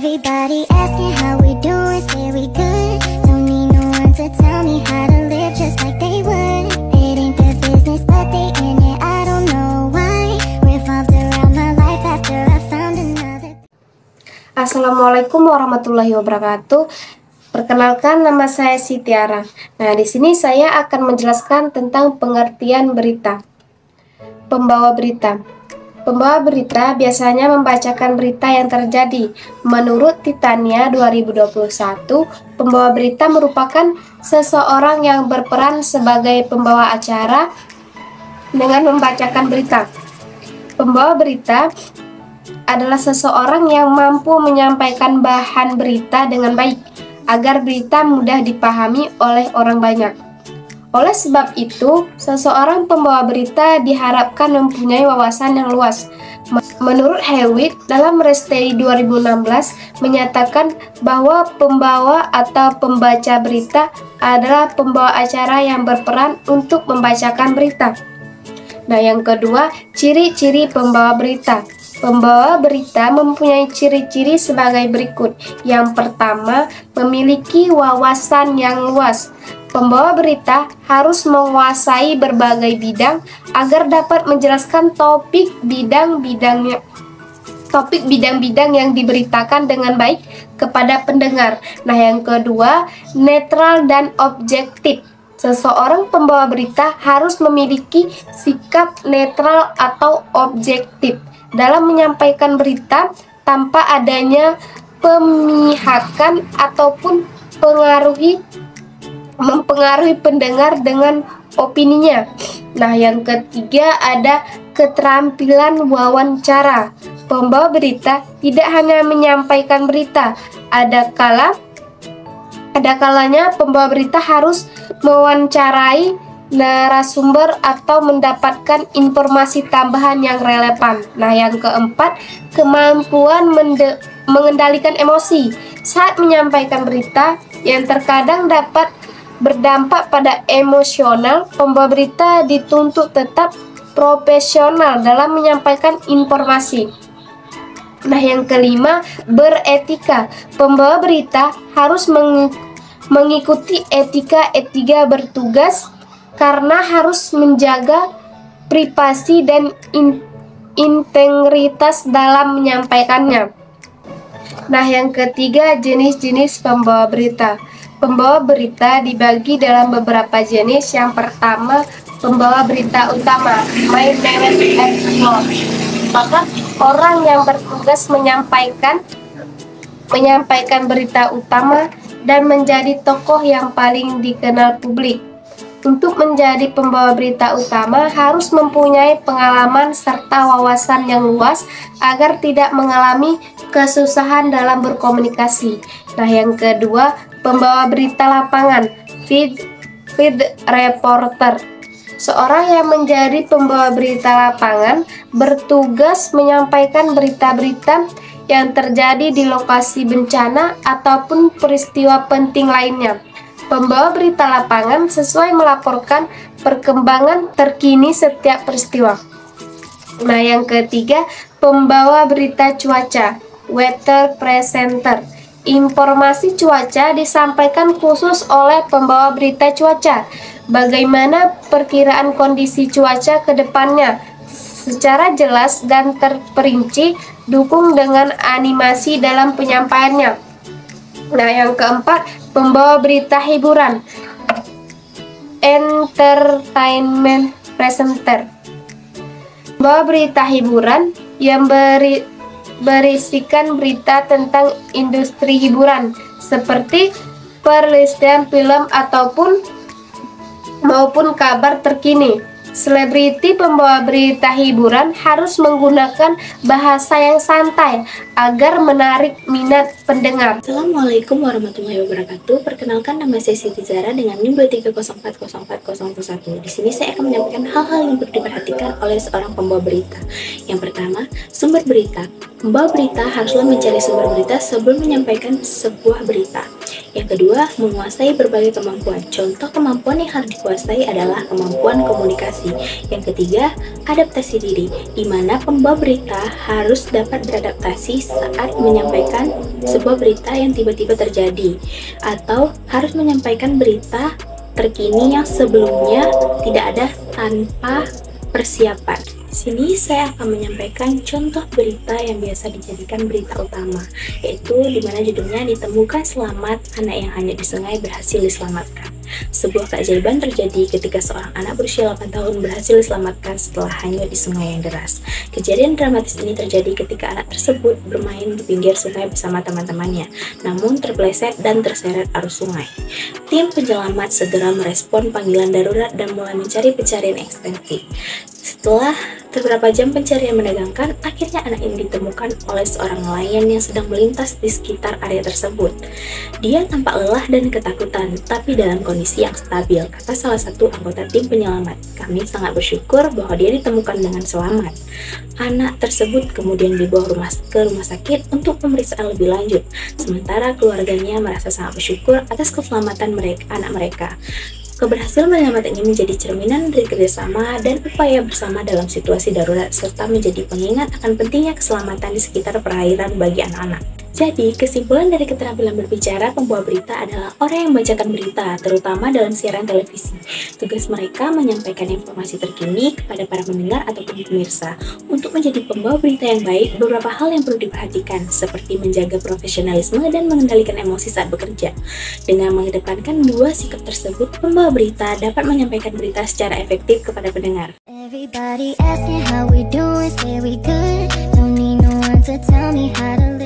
Everybody asking how we doing, say we good. Don't need no one to tell me how to live just like they would. It ain't their business, but they in it, I don't know why. Revolved around my life after I found another. Assalamualaikum warahmatullahi wabarakatuh. Perkenalkan, nama saya Sitiara. Nah, di sini saya akan menjelaskan tentang pengertian berita. Pembawa berita. Pembawa berita biasanya membacakan berita yang terjadi. Menurut Titania 2021, pembawa berita merupakan seseorang yang berperan sebagai pembawa acara dengan membacakan berita. Pembawa berita adalah seseorang yang mampu menyampaikan bahan berita dengan baik, agar berita mudah dipahami oleh orang banyak. Oleh sebab itu, seseorang pembawa berita diharapkan mempunyai wawasan yang luas. Menurut Hewitt, dalam Restei 2016 menyatakan bahwa pembawa atau pembaca berita adalah pembawa acara yang berperan untuk membacakan berita. Nah, yang kedua, ciri-ciri pembawa berita. Pembawa berita mempunyai ciri-ciri sebagai berikut. Yang pertama, memiliki wawasan yang luas. Pembawa berita harus menguasai berbagai bidang agar dapat menjelaskan topik bidang-bidang yang diberitakan dengan baik kepada pendengar. Nah, yang kedua, netral dan objektif. Seseorang pembawa berita harus memiliki sikap netral atau objektif dalam menyampaikan berita tanpa adanya pemihakan ataupun mempengaruhi pendengar dengan opininya. Nah, yang ketiga ada keterampilan wawancara. Pembawa berita tidak hanya menyampaikan berita, ada kalanya pembawa berita harus mewawancarai narasumber atau mendapatkan informasi tambahan yang relevan. Nah, yang keempat, kemampuan mengendalikan emosi. Saat menyampaikan berita yang terkadang dapat berdampak pada emosional, pembawa berita dituntut tetap profesional dalam menyampaikan informasi. Nah, yang kelima, beretika. Pembawa berita harus mengikuti etika bertugas karena harus menjaga privasi dan integritas dalam menyampaikannya. Nah, yang ketiga, jenis-jenis pembawa berita. Pembawa berita dibagi dalam beberapa jenis. Yang pertama, pembawa berita utama, main narrator. Maka orang yang bertugas menyampaikan berita utama dan menjadi tokoh yang paling dikenal publik. Untuk menjadi pembawa berita utama harus mempunyai pengalaman serta wawasan yang luas agar tidak mengalami kesusahan dalam berkomunikasi. Nah, yang kedua, pembawa berita lapangan, feed reporter. Seorang yang menjadi pembawa berita lapangan bertugas menyampaikan berita-berita yang terjadi di lokasi bencana ataupun peristiwa penting lainnya. Pembawa berita lapangan sesuai melaporkan perkembangan terkini setiap peristiwa. Nah, yang ketiga, pembawa berita cuaca, weather presenter. Informasi cuaca disampaikan khusus oleh pembawa berita cuaca. Bagaimana perkiraan kondisi cuaca ke depannya secara jelas dan terperinci, dukung dengan animasi dalam penyampaiannya. Nah, yang keempat, pembawa berita hiburan, entertainment presenter. Pembawa berita hiburan yang berisikan berita tentang industri hiburan seperti perilisan film maupun kabar terkini. Selebriti pembawa berita hiburan harus menggunakan bahasa yang santai agar menarik minat pendengar. Assalamualaikum warahmatullahi wabarakatuh. Perkenalkan, nama saya Siti Zara dengan NIM 230404041. Di sini saya akan menyampaikan hal-hal yang perlu diperhatikan oleh seorang pembawa berita. Yang pertama, sumber berita. Pembawa berita haruslah mencari sumber berita sebelum menyampaikan sebuah berita. Yang kedua, menguasai berbagai kemampuan. Contoh kemampuan yang harus dikuasai adalah kemampuan komunikasi. Yang ketiga, adaptasi diri, di mana pembawa berita harus dapat beradaptasi saat menyampaikan sebuah berita yang tiba-tiba terjadi, atau harus menyampaikan berita terkini yang sebelumnya tidak ada tanpa persiapan. Di sini saya akan menyampaikan contoh berita yang biasa dijadikan berita utama, yaitu di mana judulnya ditemukan selamat, anak yang hanyut di sungai berhasil diselamatkan. Sebuah keajaiban terjadi ketika seorang anak berusia 8 tahun berhasil diselamatkan setelah hanyut di sungai yang deras. Kejadian dramatis ini terjadi ketika anak tersebut bermain di pinggir sungai bersama teman-temannya, namun terpeleset dan terseret arus sungai. Tim penyelamat segera merespon panggilan darurat dan mulai mencari pencarian ekstensif. Setelah beberapa jam pencarian menegangkan, akhirnya anak ini ditemukan oleh seorang nelayan yang sedang melintas di sekitar area tersebut. Dia tampak lelah dan ketakutan, tapi dalam kondisi yang stabil, kata salah satu anggota tim penyelamat. Kami sangat bersyukur bahwa dia ditemukan dengan selamat. Anak tersebut kemudian dibawa ke rumah sakit untuk pemeriksaan lebih lanjut, sementara keluarganya merasa sangat bersyukur atas keselamatan anak mereka. Keberhasilan menyelamatkan ini menjadi cerminan dari kerjasama dan upaya bersama dalam situasi darurat, serta menjadi pengingat akan pentingnya keselamatan di sekitar perairan bagi anak-anak. Jadi, kesimpulan dari keterampilan berbicara pembawa berita adalah orang yang membacakan berita, terutama dalam siaran televisi. Tugas mereka menyampaikan informasi terkini kepada para pendengar ataupun pemirsa. Untuk menjadi pembawa berita yang baik, beberapa hal yang perlu diperhatikan, seperti menjaga profesionalisme dan mengendalikan emosi saat bekerja. Dengan mengedepankan dua sikap tersebut, pembawa berita dapat menyampaikan berita secara efektif kepada pendengar. Everybody asking how we doing, say we good. Don't need no one to tell me how to